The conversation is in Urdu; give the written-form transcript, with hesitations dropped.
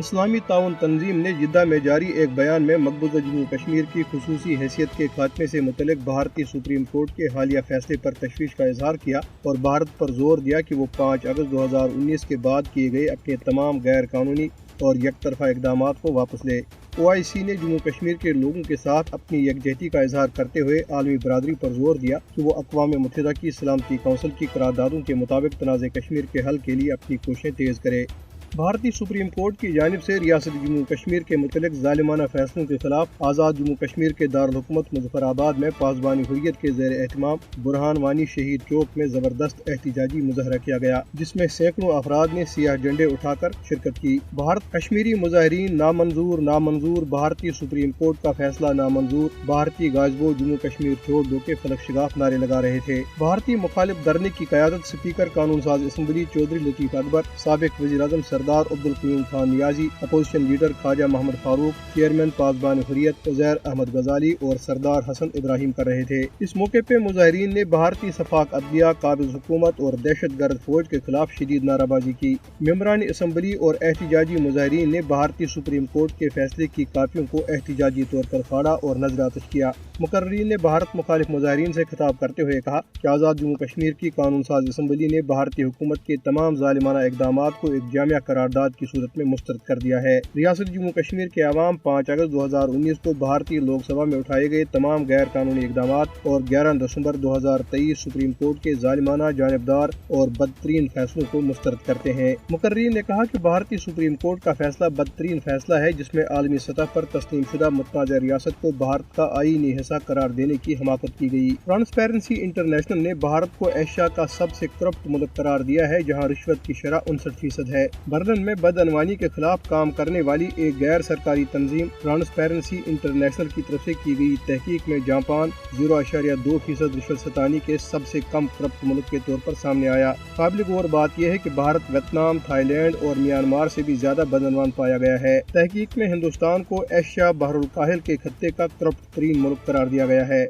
اسلامی تعاون تنظیم نے جدہ میں جاری ایک بیان میں مقبوضہ جموں کشمیر کی خصوصی حیثیت کے خاتمے سے متعلق بھارتی سپریم کورٹ کے حالیہ فیصلے پر تشویش کا اظہار کیا اور بھارت پر زور دیا کہ وہ 5 اگست 2019 کے بعد کیے گئے اپنے تمام غیر قانونی اور یک طرفہ اقدامات کو واپس لے۔ OIC نے جموں کشمیر کے لوگوں کے ساتھ اپنی یکجہتی کا اظہار کرتے ہوئے عالمی برادری پر زور دیا کہ وہ اقوام متحدہ کی سلامتی کونسل کی قراردادوں کے مطابق تنازع کشمیر کے حل کے لیے اپنی کوششیں تیز کرے۔ بھارتی سپریم کورٹ کی جانب سے ریاست جموں کشمیر کے متعلق ظالمانہ فیصلوں کے خلاف آزاد جموں کشمیر کے دارالحکومت مظفر آباد میں پاسبانی حریت کے زیر اہتمام برہان وانی شہید چوک میں زبردست احتجاجی مظاہرہ کیا گیا، جس میں سینکڑوں افراد نے سیاہ جھنڈے اٹھا کر شرکت کی۔ بھارت کشمیری مظاہرین نامنظور نامنظور، بھارتی سپریم کورٹ کا فیصلہ نامنظور، بھارتی غازبو جموں کشمیر چھوڑ دو کے فلک شگاف نعرے لگا رہے تھے۔ بھارتی مخالف دھرنے کی قیادت اسپیکر قانون ساز اسمبلی چودھری لطیف اکبر، سابق وزیر اعظم سردار عبدالقیوم خان نیازی، اپوزیشن لیڈر خواجہ محمد فاروق، چیئرمین پاسبان حریت عزیر احمد غزالی اور سردار حسن ابراہیم کر رہے تھے۔ اس موقع پہ مظاہرین نے بھارتی شفاق عدلیہ، قابض حکومت اور دہشت گرد فوج کے خلاف شدید نعرہ بازی کی۔ ممبران اسمبلی اور احتجاجی مظاہرین نے بھارتی سپریم کورٹ کے فیصلے کی کاپیوں کو احتجاجی طور پر پھاڑا اور نظر آتش کیا۔ مقررین نے بھارت مخالف مظاہرین سے خطاب کرتے ہوئے کہا کہ آزاد جموں کشمیر کی قانون ساز اسمبلی نے بھارتی حکومت کے تمام ظالمانہ اقدامات کو ایک جامع قرارداد کی صورت میں مسترد کر دیا ہے۔ ریاست جموں کشمیر کے عوام 5 اگست 2019 کو بھارتی لوک سبھا میں اٹھائے گئے تمام غیر قانونی اقدامات اور 11 دسمبر 2023 سپریم کورٹ کے ظالمانہ، جانبدار اور بدترین فیصلوں کو مسترد کرتے ہیں۔ مقررین نے کہا کہ بھارتی سپریم کورٹ کا فیصلہ بدترین فیصلہ ہے، جس میں عالمی سطح پر تسلیم شدہ متنازع ریاست کو بھارت کا آئینی حصہ قرار دینے کی حماقت کی گئی۔ ٹرانسپیرنسی انٹرنیشنل نے بھارت کو ایشیا کا سب سے کرپٹ ملک قرار دیا ہے، جہاں رشوت کی شرح 59% ہے۔ برلن میں بدعنوانی کے خلاف کام کرنے والی ایک غیر سرکاری تنظیم ٹرانسپیرنسی انٹرنیشنل کی طرف سے کی گئی تحقیق میں جاپان 0.2% رشوت ستانی کے سب سے کم کرپٹ ملک کے طور پر سامنے آیا۔ قابل غور بات یہ ہے کہ بھارت ویتنام، تھائی لینڈ اور میانمار سے بھی زیادہ بدعنوان پایا گیا ہے۔ تحقیق میں ہندوستان کو ایشیا بحر الکاہل کے خطے کا کرپٹ ترین ملک قرار دیا گیا ہے۔